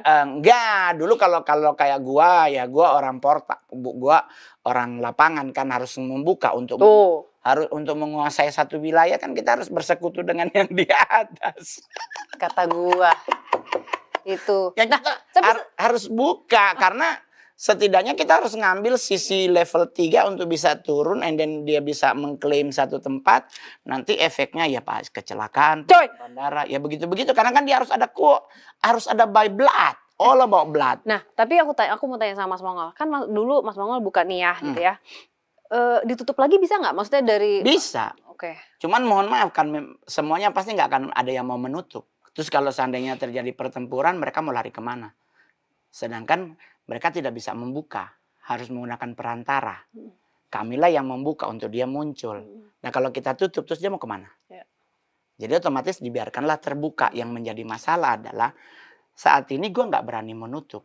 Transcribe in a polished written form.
Enggak, dulu kalau kalau kayak gua, ya gua orang gua orang lapangan kan harus membuka untuk Tuh. harus untuk menguasai satu wilayah kan kita harus bersekutu dengan yang di atas. Kata gua. Itu. Ya kita harus buka karena setidaknya kita harus ngambil sisi level 3 untuk bisa turun and then dia bisa mengklaim satu tempat, nanti efeknya ya pas kecelakaan, bandara, ya begitu-begitu karena kan dia harus ada by blood, all about blood. Nah, tapi aku mau tanya sama Mas Mongol. Kan dulu Mas Mongol buka nih ya gitu ya. Ditutup lagi bisa nggak? Maksudnya dari Bisa. Oke. Cuman mohon maaf kan semuanya pasti nggak akan ada yang mau menutup. Terus kalau seandainya terjadi pertempuran, mereka mau lari kemana? Sedangkan mereka tidak bisa membuka, harus menggunakan perantara. Kamilah yang membuka untuk dia muncul. Nah kalau kita tutup, terus dia mau kemana? Ya. Jadi otomatis dibiarkanlah terbuka. Yang menjadi masalah adalah saat ini gue nggak berani menutup.